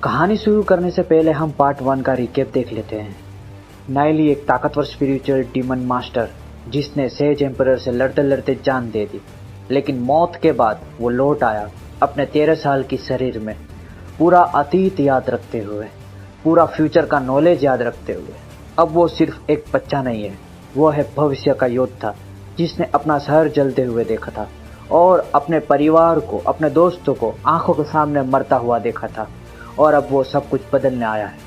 कहानी शुरू करने से पहले हम पार्ट 1 का रिकैप देख लेते हैं। नाइली एक ताकतवर स्पिरिचुअल डीमन मास्टर जिसने सेज एम्परर से लड़ते लड़ते जान दे दी, लेकिन मौत के बाद वो लौट आया अपने 13 साल की शरीर में, पूरा अतीत याद रखते हुए, पूरा फ्यूचर का नॉलेज याद रखते हुए। अब वो सिर्फ एक बच्चा नहीं है, वो है भविष्य का योद्धा जिसने अपना शहर जलते हुए देखा था और अपने परिवार को, अपने दोस्तों को आंखों के सामने मरता हुआ देखा था, और अब वो सब कुछ बदलने आया है।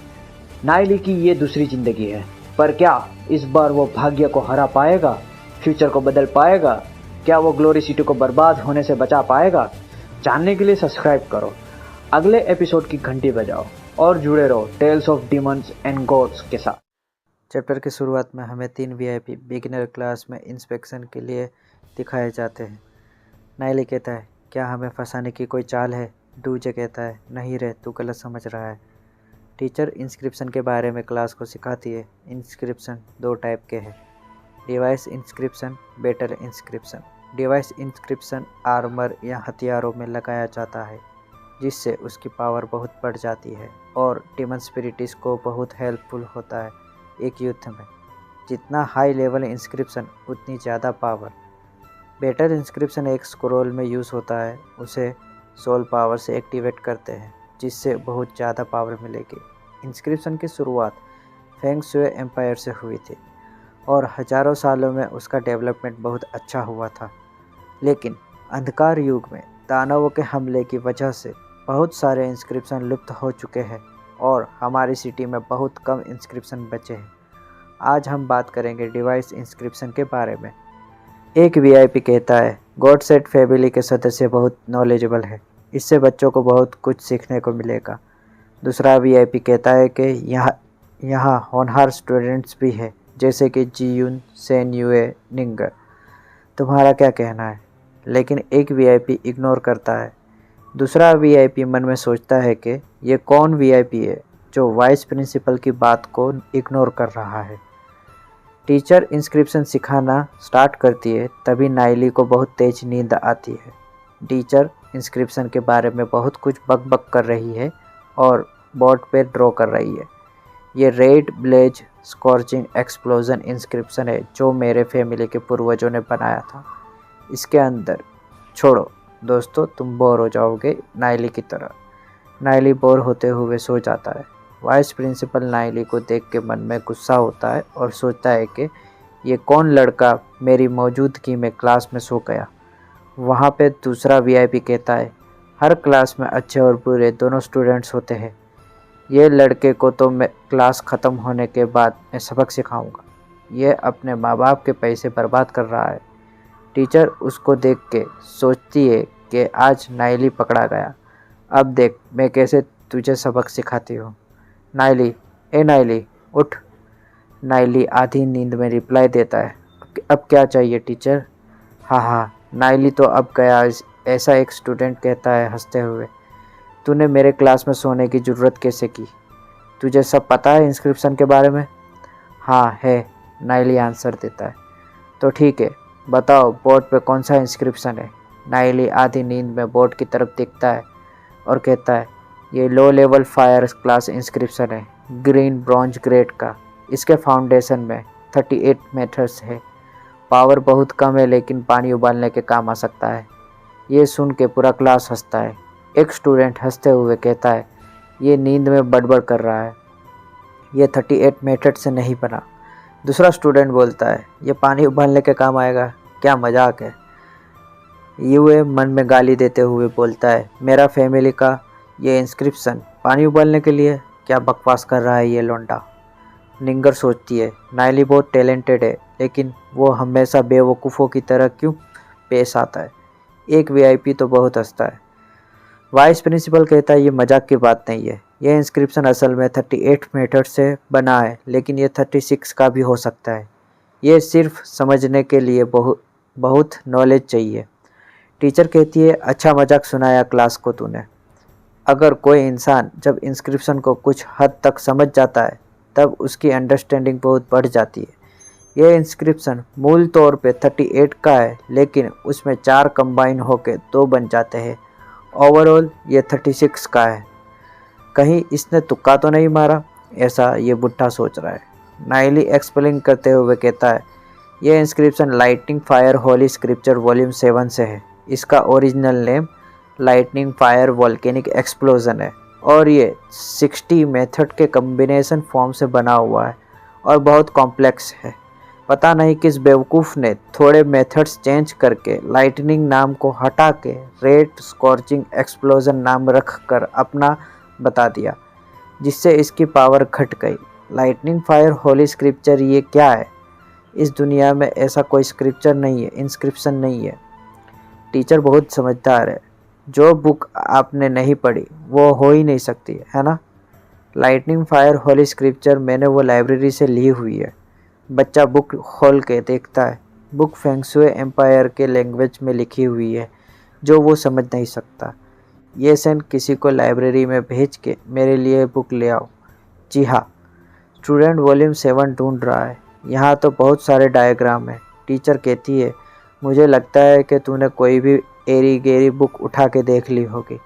नाइली की ये दूसरी जिंदगी है, पर क्या इस बार वो भाग्य को हरा पाएगा, फ्यूचर को बदल पाएगा? क्या वो ग्लोरी सिटी को बर्बाद होने से बचा पाएगा? जानने के लिए सब्सक्राइब करो, अगले एपिसोड की घंटी बजाओ और जुड़े रहो tales of demons and gods के साथ। चैप्टर की शुरुआत में हमें 3 वीआईपी बिगिनर क्लास में इंस्पेक्शन के लिए दिखाए जाते हैं। नाइली कहता है, क्या हमें फंसाने की कोई चाल है? डूजे कहता है, नहीं रे, तू गलत समझ रहा है। टीचर इंस्क्रिप्शन के बारे में क्लास को सिखाती है। इंस्क्रिप्शन 2 टाइप के हैं, device inscription, battle inscription. Device inscription armour या हथियारों में लगाया जाता है, जिससे उसकी पावर बहुत बढ़ जाती है और डीमन स्पिरिट्स को बहुत हेल्पफुल होता है एक युद्ध में। जितना हाई लेवल इंस्क्रिप्शन उतनी ज़्यादा पावर। बैटल इंस्क्रिप्शन एक स्क्रोल में यूज़ होता है, उसे सोल पावर से एक्टिवेट करते हैं, जिससे बहुत ज़्यादा पावर मिलेगी। इंस्क्रिप्शन की शुरुआत फेंग शुई एम्पायर से हुई थी और हज़ारों सालों में उसका डेवलपमेंट बहुत अच्छा हुआ था, लेकिन अंधकार युग में दानवों के हमले की वजह से बहुत सारे इंस्क्रिप्शन लुप्त हो चुके हैं और हमारी सिटी में बहुत कम इंस्क्रिप्शन बचे हैं। आज हम बात करेंगे डिवाइस इंस्क्रिप्शन के बारे में। एक वीआईपी कहता है, गॉडसेट फैमिली के सदस्य बहुत नॉलेजेबल है, इससे बच्चों को बहुत कुछ सीखने को मिलेगा। दूसरा वीआईपी कहता है कि यहाँ होनहार स्टूडेंट्स भी है, जैसे कि जीयून, सेन युए, निंगर। तुम्हारा क्या कहना है? लेकिन एक वीआईपी इग्नोर करता है। दूसरा वीआईपी मन में सोचता है कि ये कौन वीआईपी है जो वाइस प्रिंसिपल की बात को इग्नोर कर रहा है। टीचर इंस्क्रिप्शन सिखाना स्टार्ट करती है, तभी नाइली को बहुत तेज नींद आती है। टीचर इंस्क्रिप्शन के बारे में बहुत कुछ बक कर रही है और बोर्ड पे ड्रॉ कर रही है। ये red blaze scorching explosion inscription है जो मेरे फैमिली के पूर्वजों ने बनाया था। इसके अंदर छोड़ो दोस्तों, तुम बोर हो जाओगे नाइली की तरह। नाइली बोर होते हुए सो जाता है। वाइस प्रिंसिपल नाइली को देख के मन में गुस्सा होता है और सोचता है कि ये कौन लड़का मेरी मौजूदगी में क्लास में सो गया। वहाँ पे दूसरा वीआईपी कहता है, हर क्लास में अच्छे और बुरे दोनों स्टूडेंट्स होते हैं। ये लड़के को तो मैं क्लास ख़त्म होने के बाद मैं सबक सिखाऊंगा। ये अपने माँ बाप के पैसे बर्बाद कर रहा है। टीचर उसको देख के सोचती है कि आज नाइली पकड़ा गया। अब देख मैं कैसे तुझे सबक सिखाती हूँ। नाइली, ए नाइली, उठ। नाइली आधी नींद में रिप्लाई देता है, अब क्या चाहिए टीचर? हाँ, नाइली तो अब गया, ऐसा एक स्टूडेंट कहता है हंसते हुए। तूने मेरे क्लास में सोने की ज़रूरत कैसे की? तुझे सब पता है इंस्क्रिप्शन के बारे में? हाँ है, नाइली आंसर देता है। तो ठीक है, बताओ बोर्ड पे कौन सा इंस्क्रिप्शन है? नाइली आधी नींद में बोर्ड की तरफ देखता है और कहता है, ये low level fire class inscription है, ग्रीन ब्रॉन्ज ग्रेड का। इसके फाउंडेशन में 38 मेथड्स है। पावर बहुत कम है, लेकिन पानी उबालने के काम आ सकता है। ये सुन के पूरा क्लास हंसता है। एक स्टूडेंट हंसते हुए कहता है, ये नींद में बड़बड़ कर रहा है, ये 38 मेथड से नहीं बना। दूसरा स्टूडेंट बोलता है, ये पानी उबालने के काम आएगा? क्या मजाक है। यूए मन में गाली देते हुए बोलता है, मेरा फैमिली का ये इंस्क्रिप्शन पानी उबालने के लिए? क्या बकवास कर रहा है ये लौंडा। निंगर सोचती है, नाइली बहुत टैलेंटेड है, लेकिन वो हमेशा बेवकूफ़ों की तरह क्यों पेश आता है। एक वीआईपी तो बहुत हंसता है। वाइस प्रिंसिपल कहता है, ये मजाक की बात नहीं है, यह इंस्क्रिप्शन असल में 38 मेथड से बना है, लेकिन ये 36 का भी हो सकता है। ये सिर्फ समझने के लिए बहुत नॉलेज चाहिए। टीचर कहती है, अच्छा मजाक सुनाया क्लास को तूने। अगर कोई इंसान जब इंस्क्रिप्शन को कुछ हद तक समझ जाता है, तब उसकी अंडरस्टैंडिंग बहुत बढ़ जाती है। यह इंस्क्रिप्शन मूल तौर पे 38 का है, लेकिन उसमें 4 कंबाइन होकर 2 बन जाते हैं। ओवरऑल ये 36 का है। कहीं इसने तुक्का तो नहीं मारा, ऐसा ये बुढ़ा सोच रहा है। नाइली एक्सप्लेन करते हुए कहता है, ये inscription lightning fire Holi scripture volume 7 से है। इसका original name lightning fire volcanic explosion है और ये 60 मेथड के कॉम्बिनेशन फॉर्म से बना हुआ है और बहुत कॉम्प्लेक्स है। पता नहीं किस बेवकूफ़ ने थोड़े मेथड्स चेंज करके लाइटनिंग नाम को हटा के रेड स्कॉर्चिंग एक्सप्लोजन नाम रख कर अपना बता दिया, जिससे इसकी पावर घट गई। लाइटनिंग फायर होली स्क्रिप्चर ये क्या है? इस दुनिया में ऐसा कोई स्क्रिप्चर नहीं है, इंस्क्रिप्शन नहीं है। टीचर बहुत समझदार है। जो बुक आपने नहीं पढ़ी वो हो ही नहीं सकती, है ना? लाइटनिंग फायर होली स्क्रिप्चर मैंने वो लाइब्रेरी से ली हुई है। बच्चा बुक खोल के देखता है। बुक फेंगशुई एम्पायर के लैंग्वेज में लिखी हुई है जो वो समझ नहीं सकता। ये सेन किसी को लाइब्रेरी में भेज के मेरे लिए बुक ले आओ। जी हाँ, स्टूडेंट वॉल्यूम 7 ढूंढ रहा है। यहाँ तो बहुत सारे डायग्राम हैं। टीचर कहती है, मुझे लगता है कि तूने कोई भी एरी गेरी बुक उठा के देख ली होगी।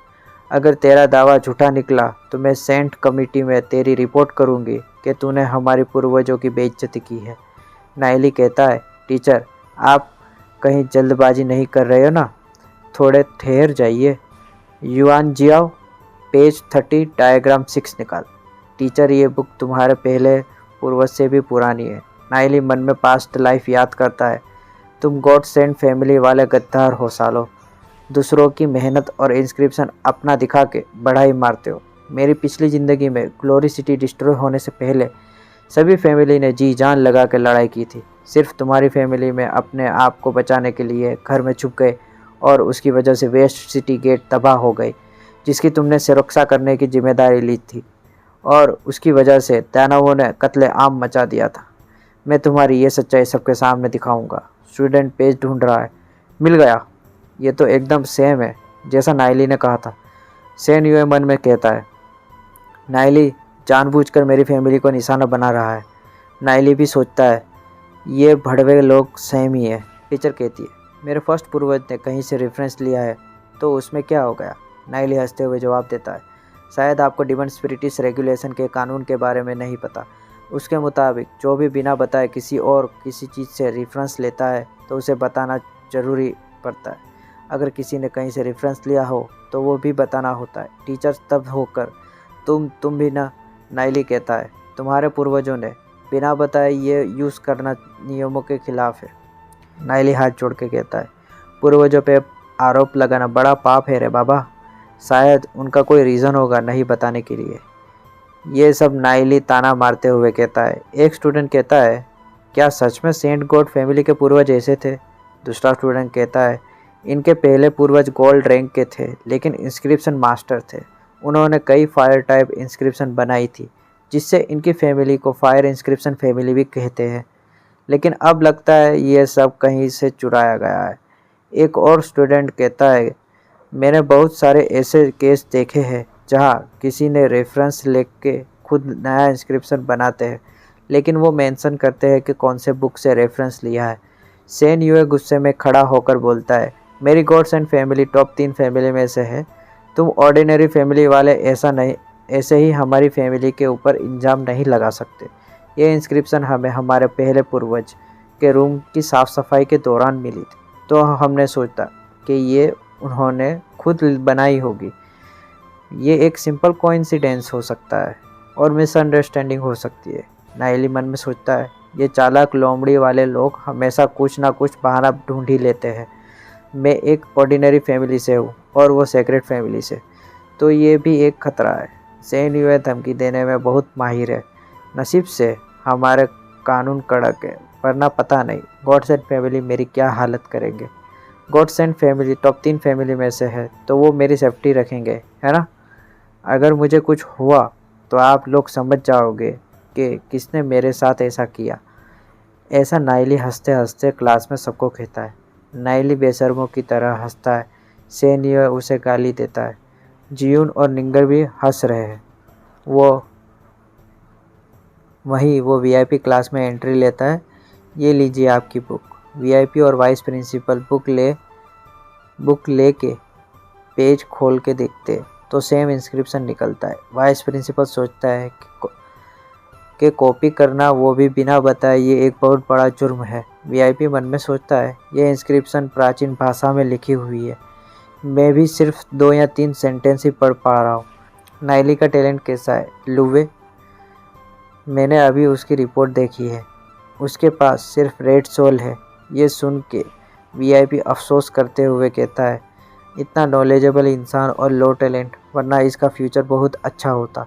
अगर तेरा दावा झूठा निकला तो मैं सेंट कमेटी में तेरी रिपोर्ट करूँगी कि तूने हमारे पूर्वजों की बेइज्जती की है। नाइली कहता है, टीचर आप कहीं जल्दबाजी नहीं कर रहे हो ना? थोड़े ठहर जाइए। युआन जियाओ, पेज 30 डायग्राम 6 निकाल। टीचर ये बुक तुम्हारे पहले पूर्वज से भी पुरानी है। नाइली मन में पास्ट लाइफ याद करता है। तुम गॉड सेंट फैमिली वाले गद्दार हो सालो। दूसरों की मेहनत और इंस्क्रिप्शन अपना दिखा के बढ़ाई मारते हो। मेरी पिछली ज़िंदगी में ग्लोरी सिटी डिस्ट्रॉय होने से पहले सभी फैमिली ने जी जान लगा के लड़ाई की थी। सिर्फ तुम्हारी फैमिली में अपने आप को बचाने के लिए घर में छुप गए और उसकी वजह से वेस्ट सिटी गेट तबाह हो गई, जिसकी तुमने सुरक्षा करने की जिम्मेदारी ली थी और उसकी वजह से दानवों ने कत्ले आम मचा दिया था। मैं तुम्हारी ये सच्चाई सबके सामने दिखाऊंगा। स्टूडेंट पेज ढूंढ रहा है। मिल गया। ये तो एकदम सेम है जैसा नाइली ने कहा था। सेन युए मन में कहता है, नाइली जानबूझकर मेरी फैमिली को निशाना बना रहा है। नाइली भी सोचता है, ये भड़वे लोग सेम ही है। टीचर कहती है, मेरे फर्स्ट पूर्वज ने कहीं से रेफरेंस लिया है तो उसमें क्या हो गया? नाइली हंसते हुए जवाब देता है, शायद आपको डिमन स्पिरिटिस रेगुलेशन के कानून के बारे में नहीं पता। उसके मुताबिक जो भी बिना बताए किसी और किसी चीज़ से रेफरेंस लेता है तो उसे बताना ज़रूरी पड़ता है। अगर किसी ने कहीं से रेफरेंस लिया हो तो वो भी बताना होता है। टीचर तब होकर तुम भी ना? नाइली कहता है, तुम्हारे पूर्वजों ने बिना बताए ये यूज़ करना नियमों के खिलाफ है। नाइली हाथ जोड़ के कहता है, पूर्वजों पे आरोप लगाना बड़ा पाप है रे बाबा। शायद उनका कोई रीज़न होगा नहीं बताने के लिए। ये सब नाइली ताना मारते हुए कहता है। एक स्टूडेंट कहता है, क्या सच में सेंट गॉड फैमिली के पूर्वज ऐसे थे? दूसरा स्टूडेंट कहता है, इनके पहले पूर्वज गोल्ड रैंक के थे लेकिन इंस्क्रिप्शन मास्टर थे। उन्होंने कई फायर टाइप इंस्क्रिप्शन बनाई थी जिससे इनकी फैमिली को फायर इंस्क्रिप्शन फैमिली भी कहते हैं, लेकिन अब लगता है ये सब कहीं से चुराया गया है। एक और स्टूडेंट कहता है, मैंने बहुत सारे ऐसे केस देखे हैं जहाँ किसी ने रेफरेंस लेके खुद नया इंस्क्रिप्शन बनाते हैं लेकिन वो मेंशन करते हैं कि कौन से बुक से रेफरेंस लिया है। सेन युए गुस्से में खड़ा होकर बोलता है, मेरी gods and family top 3 family में से है। तुम ऑर्डिनरी फैमिली वाले ऐसे ही हमारी फैमिली के ऊपर इल्ज़ाम नहीं लगा सकते। ये इंस्क्रिप्शन हमें हमारे पहले पूर्वज के रूम की साफ़ सफाई के दौरान मिली थी, तो हमने सोचा कि ये उन्होंने खुद बनाई होगी। ये एक सिंपल कोइंसिडेंस हो सकता है और मिसअंडरस्टैंडिंग हो सकती है। नाइली मन में सोचता है, ये चालाक लोमड़ी वाले लोग हमेशा कुछ ना कुछ बहाना ढूंढ ही लेते हैं। मैं एक ऑर्डिनरी फैमिली से हूँ और वो सेक्रेट फैमिली से, तो ये भी एक खतरा है। सेन युए धमकी देने में बहुत माहिर है। नसीब से हमारे कानून कड़क है, वरना पता नहीं गॉड्स एंड फैमिली मेरी क्या हालत करेंगे। Gods and family top 3 family में से है तो वो मेरी सेफ्टी रखेंगे, है ना? अगर मुझे कुछ हुआ तो आप लोग समझ जाओगे कि किसने मेरे साथ ऐसा किया। ऐसा नाइली हंसते हंसते क्लास में सबको कहता है। नाइली बेशर्मों की तरह हंसता है। सेन युए उसे गाली देता है। जियून और निंगर भी हंस रहे हैं। वो वीआईपी क्लास में एंट्री लेता है। ये लीजिए आपकी बुक। वीआईपी और वाइस प्रिंसिपल बुक ले के पेज खोल के देखते तो सेम इंस्क्रिप्शन निकलता है। वाइस प्रिंसिपल सोचता है कि कॉपी करना, वो भी बिना बताए, ये एक बहुत बड़ा जुर्म है। वीआईपी मन में सोचता है ये इंस्क्रिप्शन प्राचीन भाषा में लिखी हुई है, मैं भी सिर्फ 2 या 3 सेंटेंस ही पढ़ पा रहा हूँ। नाइली का टैलेंट कैसा है लुवे? मैंने अभी उसकी रिपोर्ट देखी है, उसके पास सिर्फ रेड सोल है। ये सुन के वीआईपी अफसोस करते हुए कहता है, इतना नॉलेजेबल इंसान और लो टैलेंट, वरना इसका फ्यूचर बहुत अच्छा होता।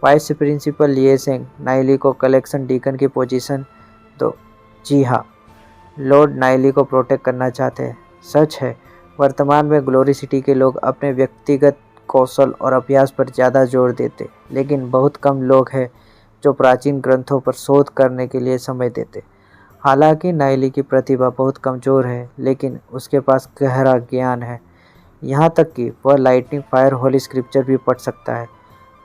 वाइस प्रिंसिपल ये सेंग नाइली को कलेक्शन डीकन की पोजीशन दो। जी हाँ, लॉर्ड नाइली को प्रोटेक्ट करना चाहते हैं। सच है, वर्तमान में ग्लोरी सिटी के लोग अपने व्यक्तिगत कौशल और अभ्यास पर ज़्यादा जोर देते, लेकिन बहुत कम लोग हैं जो प्राचीन ग्रंथों पर शोध करने के लिए समय देते। हालांकि नाइली की प्रतिभा बहुत कमज़ोर है, लेकिन उसके पास गहरा ज्ञान है, यहाँ तक कि वह लाइटनिंग फायर होली स्क्रिप्चर भी पढ़ सकता है।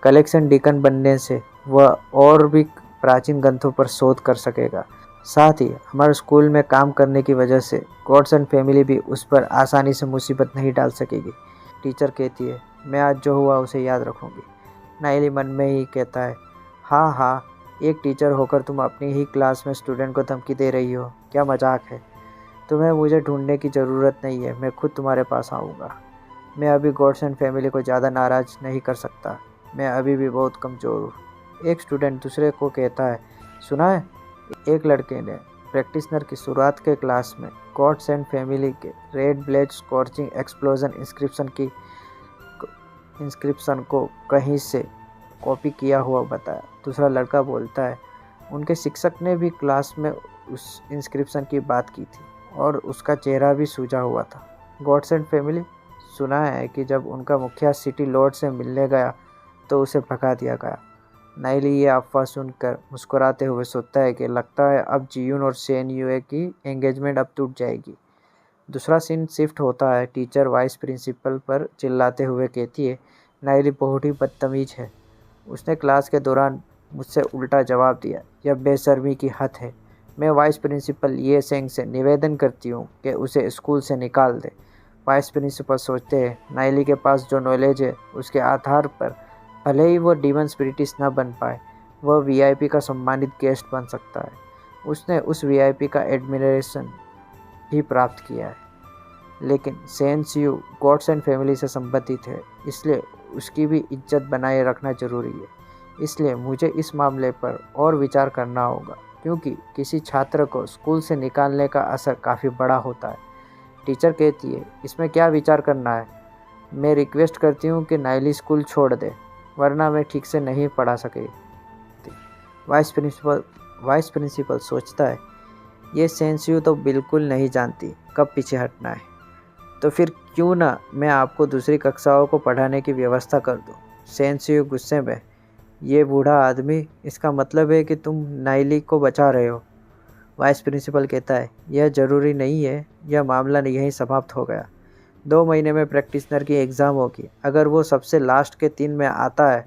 कलेक्शन डीकन बनने से वह और भी प्राचीन ग्रंथों पर शोध कर सकेगा। साथ ही हमारे स्कूल में काम करने की वजह से गॉड्स एंड फैमिली भी उस पर आसानी से मुसीबत नहीं डाल सकेगी। टीचर कहती है, मैं आज जो हुआ उसे याद रखूँगी। नाइली मन में ही कहता है, हाँ हाँ, एक टीचर होकर तुम अपनी ही क्लास में स्टूडेंट को धमकी दे रही हो, क्या मजाक है। तुम्हें मुझे ढूंढने की ज़रूरत नहीं है, मैं खुद तुम्हारे पास आऊँगा। मैं अभी गॉड्स एंड फैमिली को ज़्यादा नाराज़ नहीं कर सकता, मैं अभी भी बहुत कमज़ोर हूँ। एक स्टूडेंट दूसरे को कहता है, सुना है, एक लड़के ने प्रैक्टिशनर की शुरुआत के क्लास में गॉड्स एंड फैमिली के red blade scorching explosion inscription को कहीं से कॉपी किया हुआ बताया। दूसरा लड़का बोलता है, उनके शिक्षक ने भी क्लास में उस इंस्क्रिप्शन की बात की थी और उसका चेहरा भी सूजा हुआ था। गॉड्स एंड फैमिली, सुना है कि जब उनका मुखिया सिटी लॉर्ड से मिलने गया तो उसे भगा दिया गया। नाइली ये अफवाह सुनकर मुस्कुराते हुए सोचता है कि लगता है अब जीयून और सेन यूए की एंगेजमेंट अब टूट जाएगी। दूसरा सीन शिफ्ट होता है। टीचर वाइस प्रिंसिपल पर चिल्लाते हुए कहती है, नाइली बहुत ही बदतमीज है, उसने क्लास के दौरान मुझसे उल्टा जवाब दिया, यह बेशर्मी की हद है। मैं वाइस प्रिंसिपल ये सेंग से निवेदन करती हूँ कि उसे स्कूल से निकाल दे। वाइस प्रिंसिपल सोचते हैं, नाइली के पास जो नॉलेज है उसके आधार पर भले ही वो डीमन स्पिरिटिस्ट न बन पाए, वह वीआईपी का सम्मानित गेस्ट बन सकता है। उसने उस वीआईपी का एडमिरेशन भी प्राप्त किया है, लेकिन sense you gods and family से संबंधित है, इसलिए उसकी भी इज्जत बनाए रखना जरूरी है। इसलिए मुझे इस मामले पर और विचार करना होगा, क्योंकि किसी छात्र को स्कूल से निकालने का असर काफ़ी बड़ा होता है। टीचर कहती है, इसमें क्या विचार करना है, मैं रिक्वेस्ट करती हूँ कि नाइली स्कूल छोड़ दे, वरना मैं ठीक से नहीं पढ़ा सकेगी। वाइस प्रिंसिपल सोचता है, ये सेंसियो तो बिल्कुल नहीं जानती कब पीछे हटना है, तो फिर क्यों ना मैं आपको दूसरी कक्षाओं को पढ़ाने की व्यवस्था कर दूँ। सेंसियो गुस्से में, ये बूढ़ा आदमी, इसका मतलब है कि तुम नाइली को बचा रहे हो। वाइस प्रिंसिपल कहता है, यह ज़रूरी नहीं है, यह मामला यहीं समाप्त हो गया। 2 महीने में प्रैक्टिशनर की एग्ज़ाम होगी, अगर वो सबसे लास्ट के 3 में आता है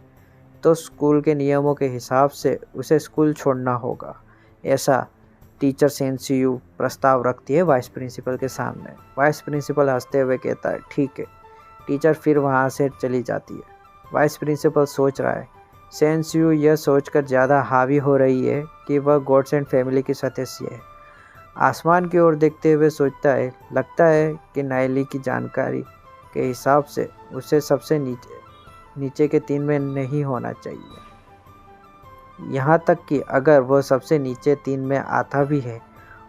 तो स्कूल के नियमों के हिसाब से उसे स्कूल छोड़ना होगा। ऐसा टीचर सेंसियू प्रस्ताव रखती है वाइस प्रिंसिपल के सामने। वाइस प्रिंसिपल हंसते हुए कहता है, ठीक है। टीचर फिर वहाँ से चली जाती है। वाइस प्रिंसिपल सोच रहा है, सेंसियू यह सोचकर ज़्यादा हावी हो रही है कि वह गॉड्स एंड फैमिली की सदस्य है। आसमान की ओर देखते हुए सोचता है, लगता है कि नाइली की जानकारी के हिसाब से उसे सबसे नीचे के 3 में नहीं होना चाहिए। यहाँ तक कि अगर वह सबसे नीचे 3 में आता भी है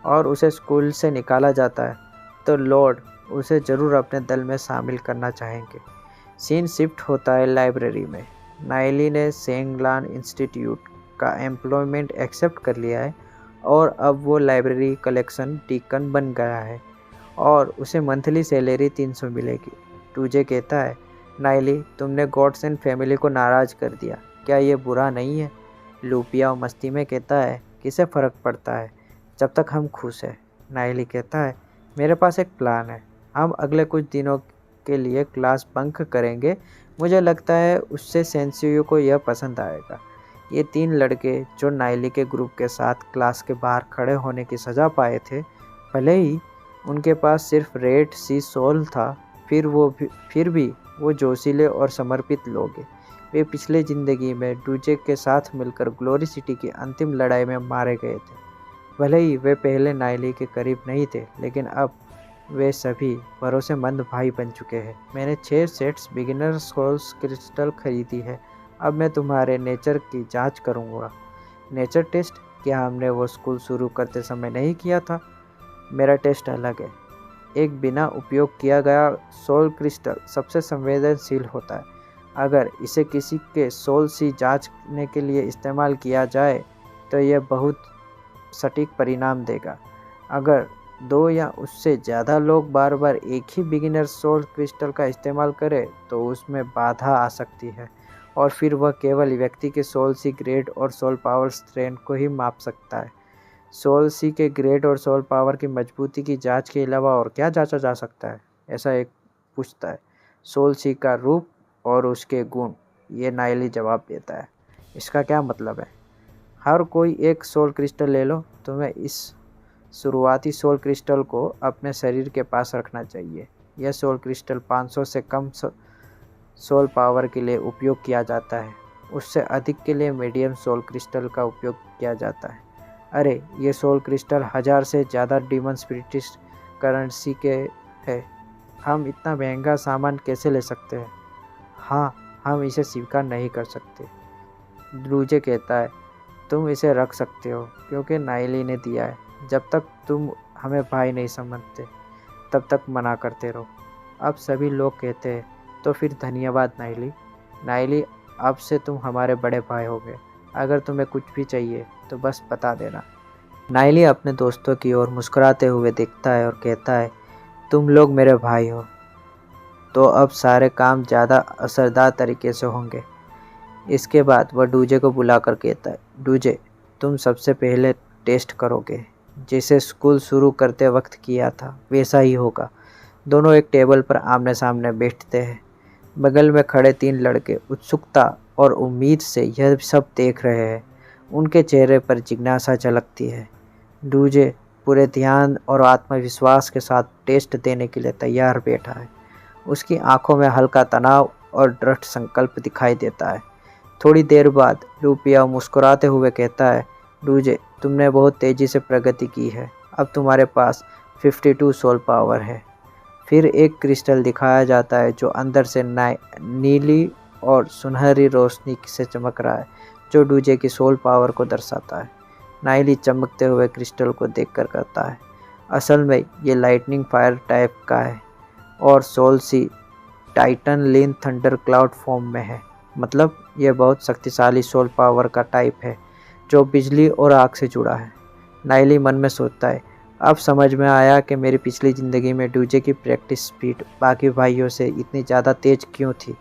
और उसे स्कूल से निकाला जाता है तो लॉर्ड उसे ज़रूर अपने दल में शामिल करना चाहेंगे। सीन शिफ्ट होता है लाइब्रेरी में। नाइली ने सेंगलान इंस्टीट्यूट का एम्प्लॉयमेंट एक्सेप्ट कर लिया है और अब वो लाइब्रेरी कलेक्शन डीकन बन गया है और उसे मंथली सैलरी 300 मिलेगी। टूजे कहता है, नाइली, तुमने गॉड्स एंड फैमिली को नाराज़ कर दिया, क्या ये बुरा नहीं है? लूपिया मस्ती में कहता है, किसे फ़र्क पड़ता है जब तक हम खुश हैं। नाइली कहता है, मेरे पास एक प्लान है, हम अगले कुछ दिनों के लिए क्लास बंक करेंगे, मुझे लगता है उससे सेंसियो को यह पसंद आएगा। ये 3 लड़के जो नाइली के ग्रुप के साथ क्लास के बाहर खड़े होने की सज़ा पाए थे, भले ही उनके पास सिर्फ रेड सी सोल था, फिर भी वो जोशीले और समर्पित लोग हैं। वे पिछले ज़िंदगी में डूजे के साथ मिलकर ग्लोरी सिटी की अंतिम लड़ाई में मारे गए थे। भले ही वे पहले नाइली के करीब नहीं थे, लेकिन अब वे सभी भरोसेमंद भाई बन चुके हैं। मैंने 6 सेट्स बिगिनर सोल्स क्रिस्टल खरीदी है। अब मैं तुम्हारे नेचर की जांच करूंगा। Nature test? क्या हमने वो स्कूल शुरू करते समय नहीं किया था? मेरा टेस्ट अलग है। एक बिना उपयोग किया गया सोल क्रिस्टल सबसे संवेदनशील होता है। अगर इसे किसी के सोल सी जांचने के लिए इस्तेमाल किया जाए तो यह बहुत सटीक परिणाम देगा। अगर 2 या उससे ज़्यादा लोग बार बार एक ही बिगिनर सोल क्रिस्टल का इस्तेमाल करें तो उसमें बाधा आ सकती है, और फिर वह केवल व्यक्ति के सोल सी ग्रेड और सोल पावर स्ट्रेंथ को ही माप सकता है। सोल सी के ग्रेड और सोल पावर की मजबूती की जांच के अलावा और क्या जांचा जा सकता है? ऐसा एक पूछता है। सोल सी का रूप और उसके गुण, ये नाइली जवाब देता है। इसका क्या मतलब है? हर कोई एक सोल क्रिस्टल ले लो। तुम्हें इस शुरुआती सोल क्रिस्टल को अपने शरीर के पास रखना चाहिए। यह सोल क्रिस्टल 500 से कम सोल पावर के लिए उपयोग किया जाता है। उससे अधिक के लिए मीडियम सोल क्रिस्टल का उपयोग किया जाता है। अरे, ये सोल क्रिस्टल 1000 से ज़्यादा डीमन स्पिरिट करेंसी के है। हम इतना महंगा सामान कैसे ले सकते हैं? हाँ, हम इसे स्वीकार नहीं कर सकते। डूजे कहता है, तुम इसे रख सकते हो क्योंकि नाइली ने दिया है। जब तक तुम हमें भाई नहीं समझते तब तक मना करते रहो। अब सभी लोग कहते हैं, तो फिर धन्यवाद नाइली। नाइली, अब से तुम हमारे बड़े भाई हो गए। अगर तुम्हें कुछ भी चाहिए तो बस बता देना। नाइली अपने दोस्तों की ओर मुस्कुराते हुए देखता है और कहता है, तुम लोग मेरे भाई हो तो अब सारे काम ज़्यादा असरदार तरीके से होंगे। इसके बाद वह डूजे को बुलाकर कहता है, डूजे, तुम सबसे पहले टेस्ट करोगे। जैसे स्कूल शुरू करते वक्त किया था वैसा ही होगा। दोनों एक टेबल पर आमने सामने बैठते हैं। बगल में खड़े 3 लड़के उत्सुकता और उम्मीद से यह सब देख रहे हैं। उनके चेहरे पर जिज्ञासा झलकती है। डूजे पूरे ध्यान और आत्मविश्वास के साथ टेस्ट देने के लिए तैयार बैठा है। उसकी आंखों में हल्का तनाव और दृढ़ संकल्प दिखाई देता है। थोड़ी देर बाद लूपिया मुस्कुराते हुए कहता है, डूजे, तुमने बहुत तेज़ी से प्रगति की है। अब तुम्हारे पास 52 सोल पावर है। फिर एक क्रिस्टल दिखाया जाता है जो अंदर से नीली और सुनहरी रोशनी से चमक रहा है, जो डूजे की सोल पावर को दर्शाता है। नाइली चमकते हुए क्रिस्टल को देखकर कहता है, असल में ये लाइटनिंग फायर टाइप का है और सोल सी टाइटन लीन थंडर क्लाउड फॉर्म में है। मतलब यह बहुत शक्तिशाली सोल पावर का टाइप है जो बिजली और आग से जुड़ा है। नाइली मन में सोचता है, अब समझ में आया कि मेरी पिछली ज़िंदगी में डूजे की प्रैक्टिस स्पीड बाकी भाइयों से इतनी ज़्यादा तेज क्यों थी।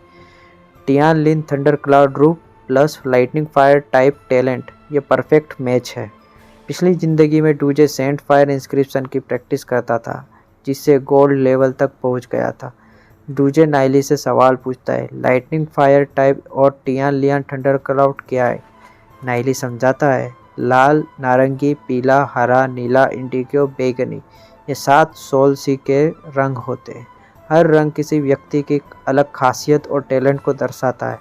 टियान लिन थंडर क्लाउड रूप plus lightning fire type talent, ये परफेक्ट मैच है। पिछली ज़िंदगी में डूजे सेंट फायर इंस्क्रिप्शन की प्रैक्टिस करता था, जिससे गोल्ड लेवल तक पहुंच गया था। डूजे नाइली से सवाल पूछता है, लाइटनिंग फायर टाइप और टियान लियन थंडर क्लाउड क्या है? नाइली समझाता है, लाल, नारंगी, पीला, हरा, नीला, इंडिगो, बैगनी, ये 7 सोल सी के रंग होते हैं। हर रंग किसी व्यक्ति की अलग खासियत और टैलेंट को दर्शाता है।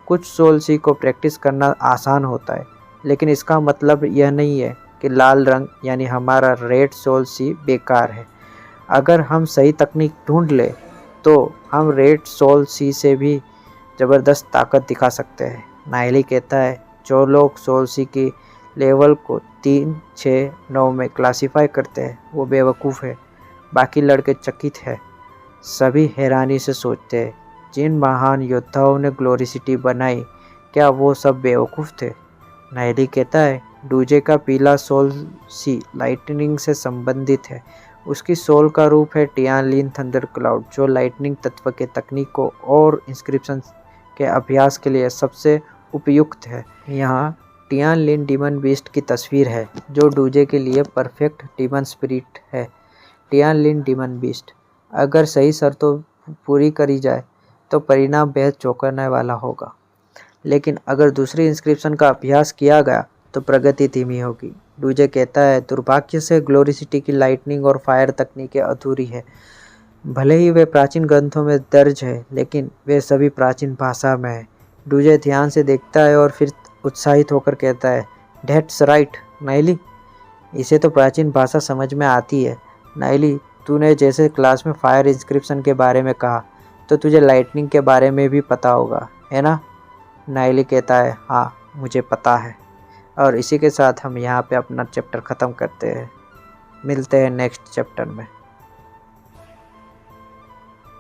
कुछ सोल सी को प्रैक्टिस करना आसान होता है, लेकिन इसका मतलब यह नहीं है कि लाल रंग यानी हमारा रेड सोल सी बेकार है। अगर हम सही तकनीक ढूंढ ले तो हम रेड सोल सी से भी ज़बरदस्त ताकत दिखा सकते हैं। नाइली कहता है, जो लोग सोल सी की लेवल को 3, 6, 9 में क्लासीफाई करते हैं वो बेवकूफ़ है। बाकी लड़के चकित है। सभी हैरानी से सोचते हैं, जिन महान योद्धाओं ने ग्लोरी सिटी बनाई, क्या वो सब बेवकूफ़ थे? नाइली कहता है, डूजे का पीला सोल सी लाइटनिंग से संबंधित है। उसकी सोल का रूप है टियान लिन थंडर क्लाउड, जो लाइटनिंग तत्व के तकनीकों और इंस्क्रिप्शन के अभ्यास के लिए सबसे उपयुक्त है। यहाँ टियान लिन डीमन बीस्ट की तस्वीर है, जो डूजे के लिए परफेक्ट डीमन स्पिरिट है। टियान लिन डीमन बीस्ट अगर सही शर्तों पूरी करी जाए तो परिणाम बेहद चौंकाने वाला होगा, लेकिन अगर दूसरी इंस्क्रिप्शन का अभ्यास किया गया तो प्रगति धीमी होगी। डूजे कहता है, दुर्भाग्य से ग्लोरी सिटी की लाइटनिंग और फायर तकनीकें अधूरी है। भले ही वे प्राचीन ग्रंथों में दर्ज है, लेकिन वे सभी प्राचीन भाषा में है। डूजे ध्यान से देखता है और फिर उत्साहित होकर कहता है, "That's right, नाइली, इसे तो प्राचीन भाषा समझ में आती है। नाइली, तूने जैसे क्लास में फायर इंस्क्रिप्शन के बारे में कहा, तो तुझे लाइटनिंग के बारे में भी पता होगा, है ना?" नाइली कहता है, "हाँ, मुझे पता है।" और इसी के साथ हम यहाँ पे अपना चैप्टर ख़त्म करते हैं। मिलते हैं नेक्स्ट चैप्टर में।